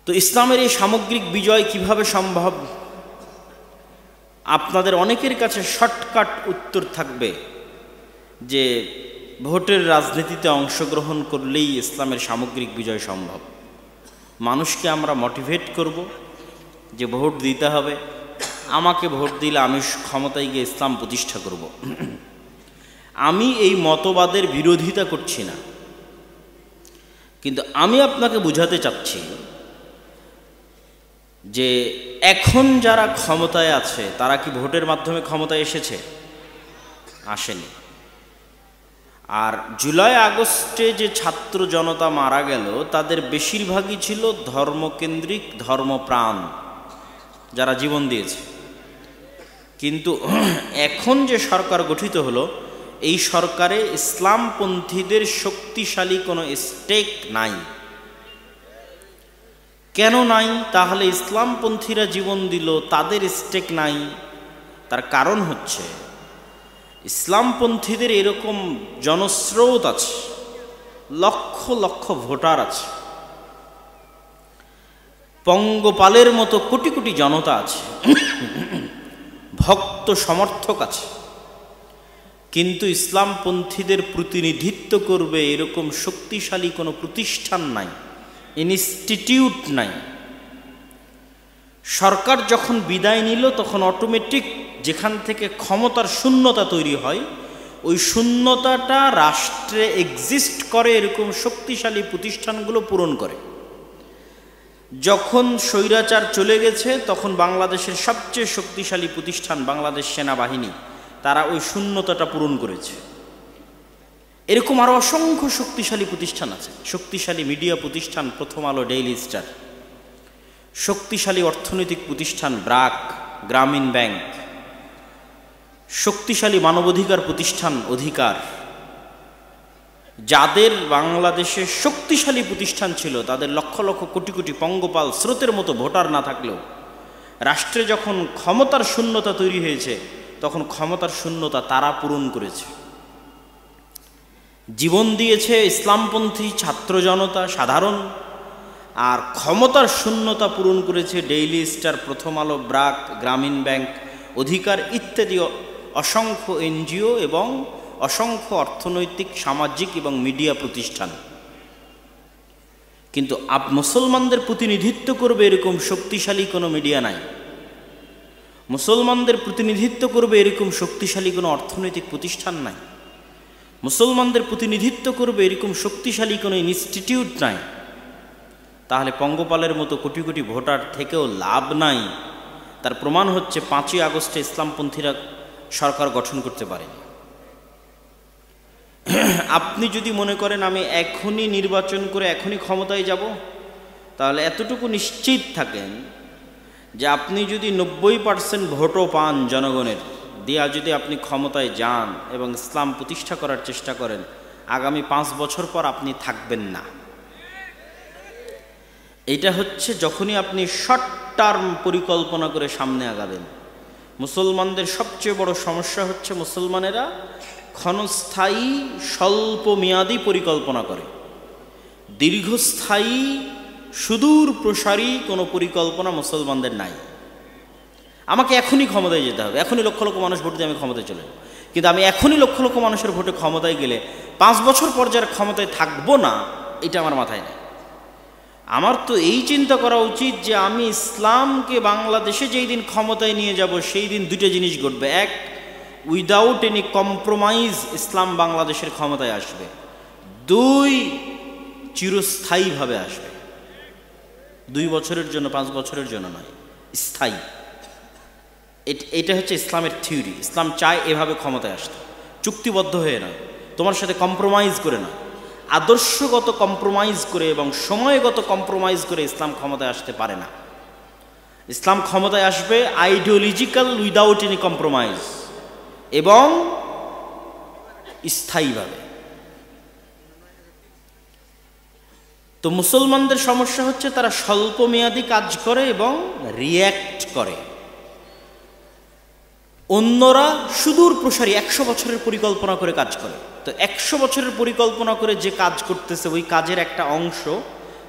তো ইসলামের এই সামগ্রিক বিজয় কিভাবে সম্ভব? আপনাদের অনেকের কাছে শর্টকাট উত্তর থাকবে যে ভোটের রাজনীতিতে অংশগ্রহণ করলেই ইসলামের সামগ্রিক বিজয় সম্ভব। মানুষকে আমরা মোটিভেট করব যে ভোট দিতে হবে, আমাকে ভোট দিলে আমি ক্ষমতায় গিয়ে ইসলাম প্রতিষ্ঠা করব। আমি এই মতবাদের বিরোধিতা করছি না, কিন্তু আমি আপনাকে বুঝাতে চাচ্ছি যে এখন যারা ক্ষমতায় আছে তারা কি ভোটের মাধ্যমে ক্ষমতায় এসেছে? আসেনি। আর জুলাই আগস্টে যে ছাত্র জনতা মারা গেল তাদের বেশিরভাগই ছিল ধর্মকেন্দ্রিক, ধর্মপ্রাণ যারা জীবন দিয়েছে। কিন্তু এখন যে সরকার গঠিত হলো, এই সরকারে ইসলামপন্থীদের শক্তিশালী কোনো স্টেক নাই। কেন নাই? তাহলে ইসলামপন্থীরা জীবন দিল, তাদের স্টেক নাই। তার কারণ হচ্ছে ইসলামপন্থীদের এরকম জনস্রোত আছে, লক্ষ লক্ষ ভোটার আছে, পঙ্গপালের মতো কোটি কোটি জনতা আছে, ভক্ত সমর্থক আছে, কিন্তু ইসলামপন্থীদের প্রতিনিধিত্ব করবে এরকম শক্তিশালী কোনো প্রতিষ্ঠান নাই, ইনস্টিটিউট নাই। সরকার যখন বিদায় নিল তখন অটোমেটিক যেখান থেকে ক্ষমতার শূন্যতা তৈরি হয়, ওই শূন্যতাটা রাষ্ট্রে এক্সিস্ট করে এরকম শক্তিশালী প্রতিষ্ঠানগুলো পূরণ করে। যখন স্বৈরাচার চলে গেছে তখন বাংলাদেশের সবচেয়ে শক্তিশালী প্রতিষ্ঠান বাংলাদেশ সেনাবাহিনী, তারা ওই শূন্যতাটা পূরণ করেছে। এরকম আরও অসংখ্য শক্তিশালী প্রতিষ্ঠান আছে, শক্তিশালী মিডিয়া প্রতিষ্ঠান প্রথম আলো, ডেইলি স্টার, শক্তিশালী অর্থনৈতিক প্রতিষ্ঠান ব্র্যাক, গ্রামীণ ব্যাংক, শক্তিশালী মানবাধিকার প্রতিষ্ঠান অধিকার। যাদের বাংলাদেশে শক্তিশালী প্রতিষ্ঠান ছিল তাদের লক্ষ লক্ষ কোটি কোটি পঙ্গপাল স্রোতের মতো ভোটার না থাকলেও রাষ্ট্রে যখন ক্ষমতার শূন্যতা তৈরি হয়েছে তখন ক্ষমতার শূন্যতা তারা পূরণ করেছে। জীবন দিয়েছে ইসলামপন্থী ছাত্র জনতা সাধারণ, আর ক্ষমতার শূন্যতা পূরণ করেছে ডেইলি স্টার, প্রথম আলো, ব্র্যাক, গ্রামীণ ব্যাংক, অধিকার ইত্যাদি অসংখ্য এনজিও এবং অসংখ্য অর্থনৈতিক, সামাজিক এবং মিডিয়া প্রতিষ্ঠান। কিন্তু মুসলমানদের প্রতিনিধিত্ব করবে এরকম শক্তিশালী কোনো মিডিয়া নাই, মুসলমানদের প্রতিনিধিত্ব করবে এরকম শক্তিশালী কোনো অর্থনৈতিক প্রতিষ্ঠান নাই, মুসলমানদের প্রতিনিধিত্ব করবে এরকম শক্তিশালী কোনো ইনস্টিটিউট নাই। তাহলে পঙ্গপালের মতো কোটি কোটি ভোটার থেকেও লাভ নাই। তার প্রমাণ হচ্ছে 5ই আগস্টে ইসলামপন্থীরা সরকার গঠন করতে পারেনি। আপনি যদি মনে করেন আমি এখনই নির্বাচন করে এখনই ক্ষমতায় যাব, তাহলে এতটুকু নিশ্চিত থাকেন যে আপনি যদি 90% ভোটও পান জনগণের দিয়া, যদি আপনি ক্ষমতায় যান এবং ইসলাম প্রতিষ্ঠা করার চেষ্টা করেন, আগামী 5 বছর পর আপনি থাকবেন না। এটা হচ্ছে যখনই আপনি শর্ট টার্ম পরিকল্পনা করে সামনে আগাবেন। মুসলমানদের সবচেয়ে বড় সমস্যা হচ্ছে মুসলমানেরা ক্ষণস্থায়ী স্বল্প মেয়াদী পরিকল্পনা করে, দীর্ঘস্থায়ী সুদূর প্রসারী কোনো পরিকল্পনা মুসলমানদের নাই। আমাকে এখনই ক্ষমতায় যেতে হবে, এখনই লক্ষ লক্ষ মানুষ ভোট দিয়ে আমি ক্ষমতায় চলে যাব, কিন্তু আমি এখনই লক্ষ লক্ষ মানুষের ভোটে ক্ষমতায় গেলে 5 বছর পর যারা ক্ষমতায় থাকবো না, এটা আমার মাথায় নেই। আমার তো এই চিন্তা করা উচিত যে আমি ইসলামকে বাংলাদেশে যেই দিন ক্ষমতায় নিয়ে যাব সেই দিন দুটো জিনিস ঘটবে। এক, উইদাউট এনি কম্প্রোমাইজ ইসলাম বাংলাদেশের ক্ষমতায় আসবে। 2, চিরস্থায়ীভাবে আসবে। 2 বছরের জন্য, 5 বছরের জন্য নয়, স্থায়ী। এটা হচ্ছে ইসলামের থিওরি। ইসলাম চায় এভাবে ক্ষমতায় আসতে, চুক্তিবদ্ধ হয়ে নয়, তোমার সাথে কম্প্রোমাইজ করে নয়, আদর্শগত কম্প্রোমাইজ করে এবং সময়গত কম্প্রোমাইজ করে ইসলাম ক্ষমতায় আসতে পারে না। ইসলাম ক্ষমতায় আসবে আইডিওলজিক্যাল উইদাউট এনি কম্প্রোমাইজ এবং স্থায়ীভাবে। তো মুসলমানদের সমস্যা হচ্ছে তারা স্বল্পমেয়াদী কাজ করে এবং রিয়্যাক্ট করে। অন্যরা সুদূর প্রসারী 100 বছরের পরিকল্পনা করে কাজ করে। তো 100 বছরের পরিকল্পনা করে যে কাজ করতেছে ওই কাজের একটা অংশ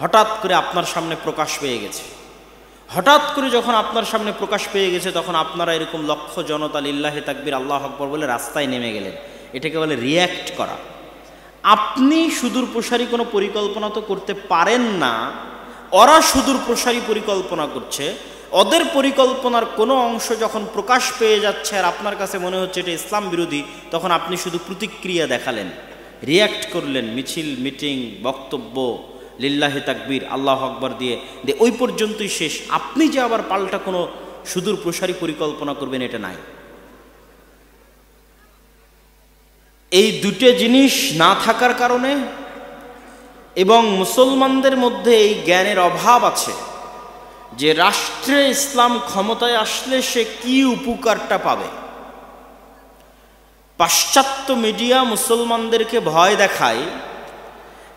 হঠাৎ করে আপনার সামনে প্রকাশ পেয়ে গেছে। হঠাৎ করে যখন আপনার সামনে প্রকাশ পেয়ে গেছে, তখন আপনারা এরকম লক্ষ জনতা লিল্লাহি তাকবীর আল্লাহু আকবার বলে রাস্তায় নেমে গেলেন। এটাকে বলে রিয়্যাক্ট করা। আপনি সুদূর প্রসারী কোনো পরিকল্পনা তো করতে পারেন না, ওরা সুদূর প্রসারী পরিকল্পনা করছে। ওদের পরিকল্পনার কোনো অংশ যখন প্রকাশ পেয়ে যাচ্ছে আর আপনার কাছে মনে হচ্ছে এটা ইসলাম বিরোধী, তখন আপনি শুধু প্রতিক্রিয়া দেখালেন, রিয়্যাক্ট করলেন, মিছিল, মিটিং, বক্তব্য, লিল্লাহি তাকবীর আল্লাহু আকবার দিয়ে ওই পর্যন্তই শেষ। আপনি যে আবার পাল্টা কোনো সুদূর প্রসারী পরিকল্পনা করবেন, এটা নাই। এই দুটো জিনিস না থাকার কারণে এবং মুসলমানদের মধ্যে এই জ্ঞানের অভাব আছে যে রাষ্ট্রে ইসলাম ক্ষমতায় আসলে সে কি উপকারটা পাবে। পাশ্চাত্য মিডিয়া মুসলমানদেরকে ভয় দেখায়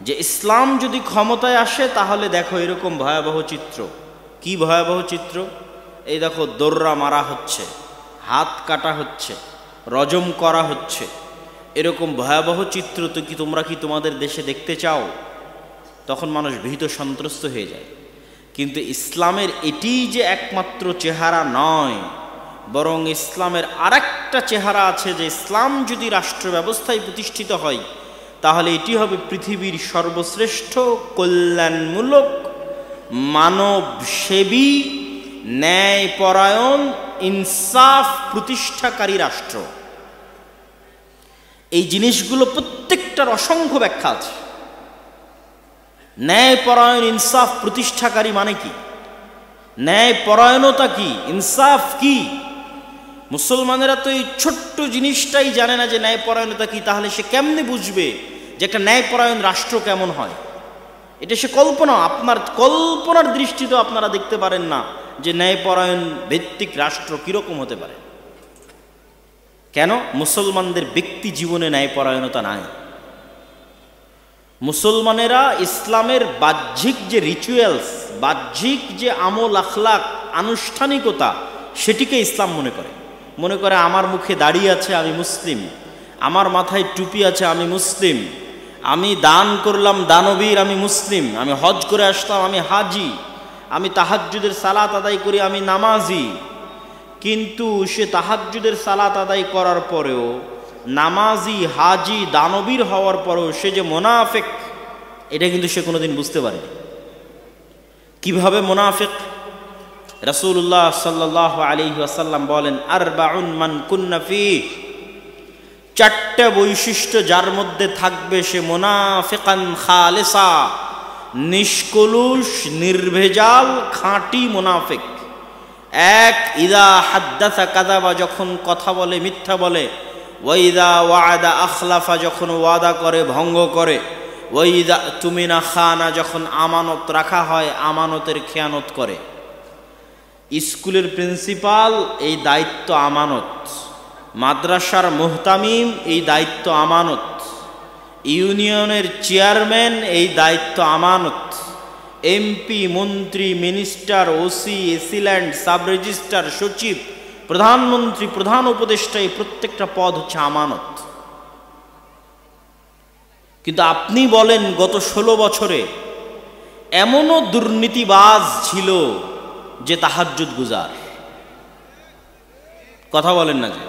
যে ইসলাম যদি ক্ষমতায় আসে তাহলে দেখো এরকম ভয়াবহ চিত্র। কি ভয়াবহ চিত্র? এই দেখো দোররা মারা হচ্ছে, হাত কাটা হচ্ছে, রজম করা হচ্ছে, এরকম ভয়াবহ চিত্র তো কি তোমরা কি তোমাদের দেশে দেখতে চাও? তখন মানুষ ভীত সন্ত্রস্ত হয়ে যায়। কিন্তু ইসলামের এটি যে একমাত্র চেহারা নয়, বরং ইসলামের আরেকটা চেহারা আছে যে ইসলাম যদি রাষ্ট্র ব্যবস্থায় প্রতিষ্ঠিত হয় তাহলে এটি হবে পৃথিবীর সর্বশ্রেষ্ঠ কল্যাণমূলক, মানবসেবী, ন্যায়পরায়ণ, ইনসাফ প্রতিষ্ঠাকারী রাষ্ট্র। এই জিনিসগুলো প্রত্যেকটার অসংখ্য ব্যাখ্যা আছে। ন্যায়পরায়ণ, ইনসাফ প্রতিষ্ঠাকারী মানে কি? ন্যায়পরায়ণতা কি? ইনসাফ কি? মুসলমানেরা তো এই ছোট্ট জিনিসটাই জানে না যে ন্যায়পরায়ণতা কি। তাহলে সে কেমনে বুঝবে যে একটা ন্যায়পরায়ণ রাষ্ট্র কেমন হয়? এটা সে কল্পনা, আপনার কল্পনার দৃষ্টিতেও আপনারা দেখতে পারেন না যে ন্যায়পরায়ণ ভিত্তিক রাষ্ট্র কিরকম হতে পারে। কেন? মুসলমানদের ব্যক্তি জীবনে ন্যায়পরায়ণতা নাই। মুসলমানেরা ইসলামের বাহ্যিক যে রিচুয়ালস, বাহ্যিক যে আমল আখলাক, আনুষ্ঠানিকতা, সেটিকে ইসলাম মনে করে আমার মুখে দাড়ি আছে আমি মুসলিম, আমার মাথায় টুপি আছে আমি মুসলিম, আমি দান করলাম দানবীর আমি মুসলিম, আমি হজ করে আসলাম আমি হাজি, আমি তাহাজ্জুদের সালাত আদায় করি আমি নামাজি। কিন্তু সে তাহাজ্জুদের সালাত আদায় করার পরেও, নামাজি, হাজি, দানবীর হওয়ার পরেও সে যে মুনাফিক, এটা কিন্তু সে কোনোদিন বুঝতে পারেনি। কিভাবে মুনাফিক? রাসূলুল্লাহ সাল্লাল্লাহু আলাইহি ওয়াসাল্লাম বলেন, আরবাউন মান কুন্না ফীহি, চারটা বৈশিষ্ট্য যার মধ্যে থাকবে সে মুনাফিকান খালিসা, নিষ্কলুষ, নির্ভেজাল, খাঁটি মুনাফিক। এক, ইদা হাদ্দাসা কাযাবা, যখন কথা বলে মিথ্যা বলে, ওয়াইদা ওয়াদা আখলাফা, যখন ওয়াদা করে ভঙ্গ করে, ওয়াইদা তুমিনা খানা, যখন আমানত রাখা হয় আমানতের খেয়ানত করে। স্কুলের প্রিন্সিপাল এই দায়িত্ব আমানত, মাদ্রাসার মুহতামিম এই দায়িত্ব আমানত, ইউনিয়নের চেয়ারম্যান এই দায়িত্ব আমানত, এমপি, মন্ত্রী, minister, OC, AC land, sub registrar, সচিব, প্রধানমন্ত্রী, প্রধান উপদেষ্টা, এই প্রত্যেকটা পদ হচ্ছে আমানত। কিন্তু আপনি বলেন গত 16 বছরে এমনও দুর্নীতিবাজ ছিল যে তাহাজ্জুদ গুজার। কথা বলেন না? যে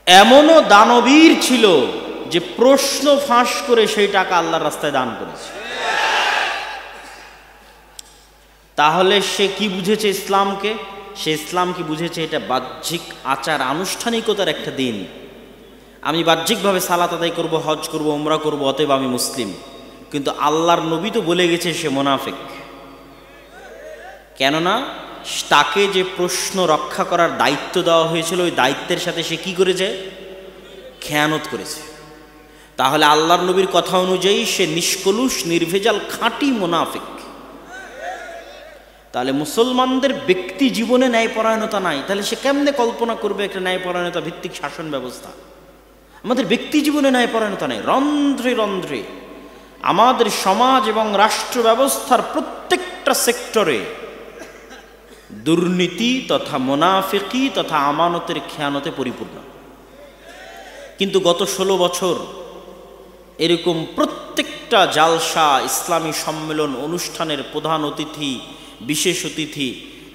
এমনও দানবীর ছিল যে প্রশ্ন ফাঁস করে সেই টাকা আল্লাহর রাস্তায় দান করেছে। তাহলে সে কি বুঝেছে ইসলামকে? সে ইসলাম কি বুঝেছে? এটা বাহ্যিক আচার আনুষ্ঠানিকতার একটা দিন। আমি বাহ্যিকভাবে সালাত আদায় করব, হজ করব, উমরা করব, অতএব আমি মুসলিম। কিন্তু আল্লাহর নবী তো বলে গেছে সে মুনাফিক। কেননা তাকে যে প্রশ্ন রক্ষা করার দায়িত্ব দেওয়া হয়েছিল, ওই দায়িত্বের সাথে সে কি করেছে? খেয়ানত করেছে। তাহলে আল্লাহর নবীর কথা অনুযায়ী সে নিষ্কলুষ, নির্ভেজাল, খাঁটি মুনাফিক। তাহলে মুসলমানদের ব্যক্তি জীবনে ন্যায়পরায়ণতা নাই, তাহলে সে কেমনে কল্পনা করবে একটা ন্যায়পরায়ণতা ভিত্তিক শাসন ব্যবস্থা? আমাদের ব্যক্তি জীবনে ন্যায়পরায়ণতা নেই। রন্ধ্রে রন্ধ্রে আমাদের সমাজ এবং রাষ্ট্র ব্যবস্থার প্রত্যেকটা সেক্টরে দুর্নীতি তথা মুনাফিকি তথা আমানতের খেয়ানতে পরিপূর্ণ। কিন্তু গত 16 বছর এরকম প্রত্যেকটা জালসা, ইসলামী সম্মেলন অনুষ্ঠানের প্রধান অতিথি, বিশেষ অতিথি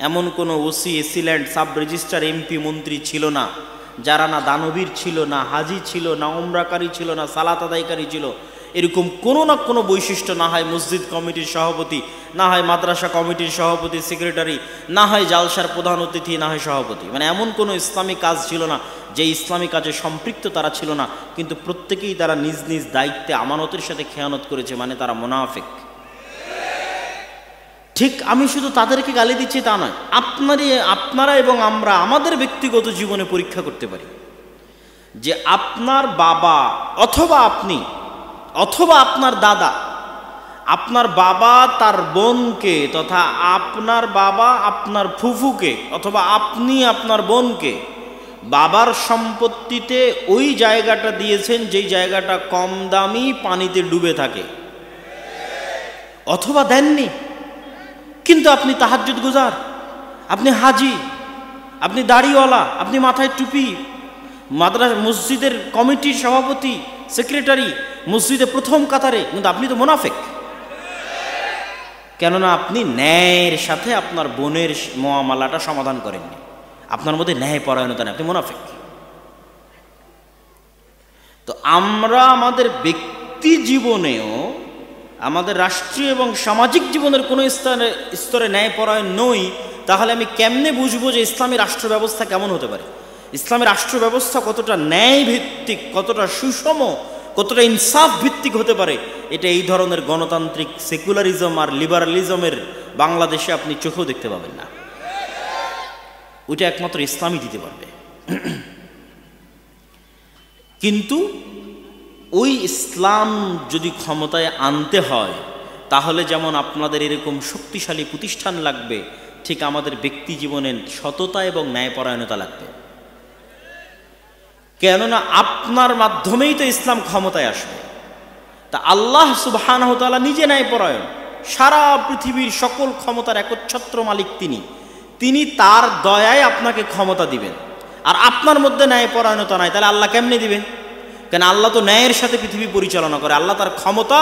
এমন কোনো OC, AC land, sub registrar, MP, মন্ত্রী ছিল না যারা না দানবীর ছিল, না হাজি ছিল, না উমরাকারী ছিল, না সালাত আদায়কারী ছিল। এরকম কোনো না কোনো বৈশিষ্ট্য, না হয় মসজিদ কমিটির সভাপতি, না হয় মাদ্রাসা কমিটির সভাপতি, সেক্রেটারি, না হয় জালসার প্রধান অতিথি, না হয় সভাপতি। মানে এমন কোনো ইসলামী কাজ ছিল না যে ইসলামী কাজে সম্পৃক্ত তারা ছিল না, কিন্তু প্রত্যেকেই তারা নিজ নিজ দায়িত্বে আমানতের সাথে খেয়ানত করেছে, মানে তারা মুনাফিক। ঠিক আমি শুধু তাদেরকে গালি দিচ্ছি তা নয়, আপনারা এবং আমরা আমাদের ব্যক্তিগত জীবনে পরীক্ষা করতে পারি যে আপনার বাবা অথবা আপনি অথবা আপনার দাদা, আপনার বাবা তার বোনকে, তথা আপনার বাবা আপনার ফুফুকে, অথবা আপনি আপনার বোনকে বাবার সম্পত্তিতে ওই জায়গাটা দিয়েছেন যেই জায়গাটা কম দামি, পানিতে ডুবে থাকে, অথবা দেননি, কিন্তু আপনি তাহাজ্জুদ গুজার, আপনি হাজি, আপনি দাড়িওয়ালা, আপনি মাথায় টুপি, মাদ্রাসা মসজিদের কমিটির সভাপতি, সেক্রেটারি, মসজিদে প্রথম কাতারে, কিন্তু আপনি তো মুনাফিক। কেননা আপনি ন্যায়ের সাথে আপনার বোনের মুআমালাটা সমাধান করেননি, আপনার মধ্যে ন্যায় পরায়ণতা নেই, আপনি মুনাফিক। তো আমরা আমাদের ব্যক্তি জীবনেও, আমাদের রাষ্ট্রীয় এবং সামাজিক জীবনের কোনো স্তরে ন্যায়পরায়ণ নই, তাহলে আমি কেমনে বুঝবো যে ইসলামী রাষ্ট্র ব্যবস্থা কেমন হতে পারে, ইসলামী রাষ্ট্র ব্যবস্থা কতটা ন্যায় ভিত্তিক, কতটা সুষম, কতটা ইনসাফ ভিত্তিক হতে পারে? এটা এই ধরনের গণতান্ত্রিক সেকুলারিজম আর লিবারালিজমের বাংলাদেশে আপনি চোখেও দেখতে পাবেন না। ওইটা একমাত্র ইসলামই দিতে পারবে। কিন্তু ওই ইসলাম যদি ক্ষমতায় আনতে হয়, তাহলে যেমন আপনাদের এরকম শক্তিশালী প্রতিষ্ঠান লাগবে, ঠিক আমাদের ব্যক্তি জীবনের সততা এবং ন্যায়পরায়ণতা লাগবে। কেননা আপনার মাধ্যমেই তো ইসলাম ক্ষমতায় আসবে। তা আল্লাহ সুবহানাহু ওয়া তাআলা নিজে ন্যায়পরায়ণ, সারা পৃথিবীর সকল ক্ষমতার একচ্ছত্র মালিক তিনি তার দয়ায় আপনাকে ক্ষমতা দিবেন, আর আপনার মধ্যে ন্যায়পরায়ণতা নাই, তাহলে আল্লাহ কেমনে দিবেন? কেন আল্লাহ তো ন্যায়ের সাথে পৃথিবী পরিচালনা করে, আল্লাহ তার ক্ষমতা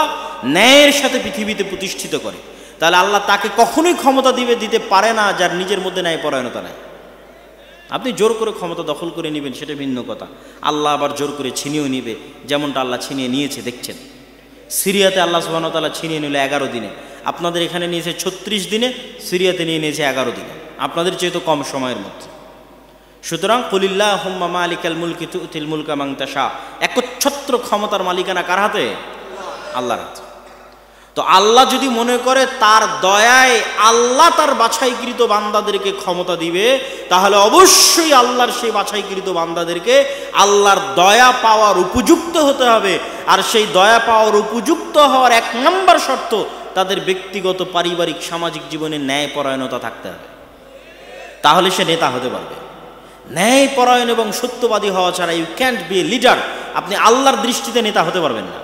ন্যায়ের সাথে পৃথিবীতে প্রতিষ্ঠিত করে। তাহলে আল্লাহ তাকে কখনোই ক্ষমতা দিতে পারে না যার নিজের মধ্যে ন্যায়পরায়ণতা নাই। আপনি জোর করে ক্ষমতা দখল করে নেবেন সেটা ভিন্ন কথা, আল্লাহ আবার জোর করে ছিনিয়েও নিবে, যেমনটা আল্লাহ ছিনিয়ে নিয়েছে দেখছেন। সিরিয়াতে আল্লাহ সুবহানাহু ওয়া তাআলা ছিনিয়ে নিল 11 দিনে, আপনাদের এখানে নিয়েছে 36 দিনে, সিরিয়াতে নিয়ে নিয়েছে 11 দিনে, আপনাদের চেয়ে তো কম সময়ের মধ্যে। সুতরাং কুলিল্লাহুম্মা মালিকাল মুলকি তুতিল মুলকা মান তাশা, একচ্ছত্র ক্ষমতার মালিকানা কার হাতে? আল্লাহর হাতে। তো আল্লাহ যদি মনে করে তার দয়ায় আল্লাহ তার বাছাইকৃত বান্দাদেরকে ক্ষমতা দিবে, তাহলে অবশ্যই আল্লাহর সেই বাছাইকৃত বান্দাদেরকে আল্লাহর দয়া পাওয়ার উপযুক্ত হতে হবে। আর সেই দয়া পাওয়ার উপযুক্ত হওয়ার 1 নম্বর শর্ত, তাদের ব্যক্তিগত, পারিবারিক, সামাজিক জীবনে ন্যায়পরায়ণতা থাকতে হবে, তাহলে সে নেতা হতে পারবে। ন্যায়পরায়ণ এবং সত্যবাদী হওয়া ছাড়া you can't be a leader, আপনি আল্লাহর দৃষ্টিতে নেতা হতে পারবেন না।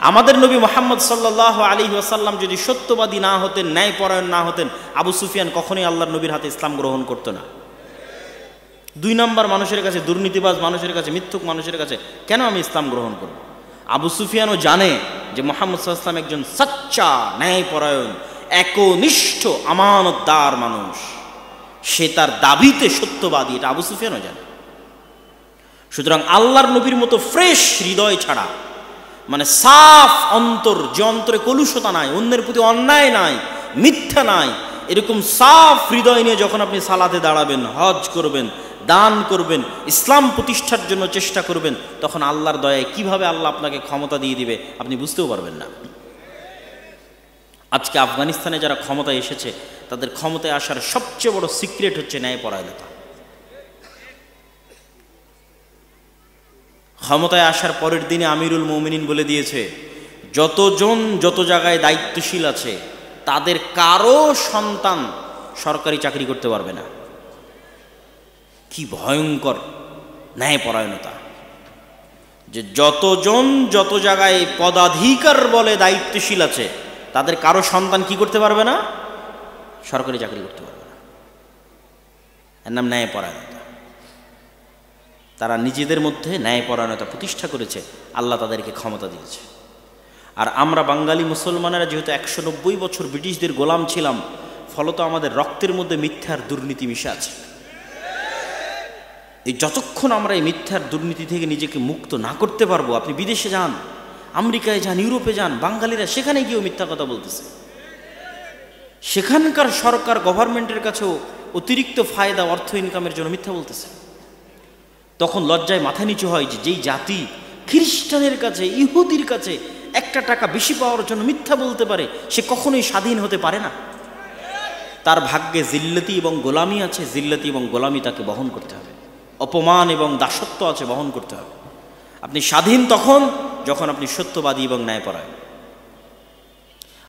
আমাদের নবী মুহাম্মদ সাল্লাল্লাহু আলাইহি ওয়াসাল্লাম যদি সত্যবাদী না হতেন, ন্যায়পরায়ণ না হতেন, আবু সুফিয়ান কখনোই আল্লাহর নবীর হাতে ইসলাম গ্রহণ করতো না। 2 নম্বর মানুষের কাছে, দুর্নীতিবাজ মানুষের কাছে, মিথ্যুক মানুষের কাছে কেন আমি ইসলাম গ্রহণ করব? আবু সুফিয়ানও জানে যে মুহাম্মদ সাল্লাল্লাহু আলাইহি ওয়াসাল্লাম একজন সচ্চা, ন্যায়পরায়ণ, একনিষ্ঠ, আমানতদার মানুষ, সে তার দাবিতে সত্যবাদী, এটা আবু সুফিয়ানও জানে। সুতরাং আল্লাহর নবীর মতো ফ্রেশ হৃদয় ছাড়া, মানে সাফ অন্তর, যে অন্তরে কলুষতা নাই, অন্যের প্রতি অন্যায় নাই, মিথ্যা নাই, এরকম সাফ হৃদয় নিয়ে যখন আপনি সালাতে দাঁড়াবেন, হজ করবেন, দান করবেন, ইসলাম প্রতিষ্ঠার জন্য চেষ্টা করবেন, তখন আল্লাহর দয়ায় কিভাবে আল্লাহ আপনাকে ক্ষমতা দিয়ে দিবে আপনি বুঝতেও পারবেন না। আজকে আফগানিস্তানে যারা ক্ষমতায় এসেছে, তাদের ক্ষমতায় আসার সবচেয়ে বড় সিক্রেট হচ্ছে ন্যায়পরায়ণতা। ক্ষমতায় আসার পরের দিনে আমিরুল মুমিনিন বলে দিয়েছে, যতজন যত জায়গায় দায়িত্বশীল আছে তাদের কারো সন্তান সরকারি চাকরি করতে পারবে না। কি ভয়ঙ্কর ন্যায়পরায়ণতা, যে যতজন যত জায়গায় পদাধিকার বলে দায়িত্বশীল আছে তাদের কারো সন্তান কি করতে পারবে না? সরকারি চাকরি করতে পারবে না। এর নাম ন্যায়পরায়ণতা। তারা নিজেদের মধ্যে ন্যায়পরায়ণতা প্রতিষ্ঠা করেছে, আল্লাহ তাদেরকে ক্ষমতা দিয়েছে। আর আমরা বাঙালি মুসলমানেরা যেহেতু 190 বছর ব্রিটিশদের গোলাম ছিলাম, ফলত আমাদের রক্তের মধ্যে মিথ্যার দুর্নীতি মিশে আছে। এই যতক্ষণ আমরা এই মিথ্যার দুর্নীতি থেকে নিজেকে মুক্ত না করতে পারবো, আপনি বিদেশে যান, আমেরিকায় যান, ইউরোপে যান, বাঙালিরা সেখানে গিয়েও মিথ্যা কথা বলতেছে। সেখানকার সরকার গভর্নমেন্টের কাছেও অতিরিক্ত ফায়দা, অর্থ ইনকামের জন্য মিথ্যা বলতেছে। তখন লজ্জায় মাথা নিচু হয় যে যেই জাতি খ্রিস্টানের কাছে, ইহুদির কাছে একটা টাকা বেশি পাওয়ার জন্য মিথ্যা বলতে পারে, সে কখনোই স্বাধীন হতে পারে না। তার ভাগ্যে জিল্লতি এবং গোলামি আছে, জিল্লতি এবং গোলামি তাকে বহন করতে হবে, অপমান এবং দাসত্ব আছে, বহন করতে হবে। আপনি স্বাধীন তখন যখন আপনি সত্যবাদী এবং ন্যায়পরায়ণ।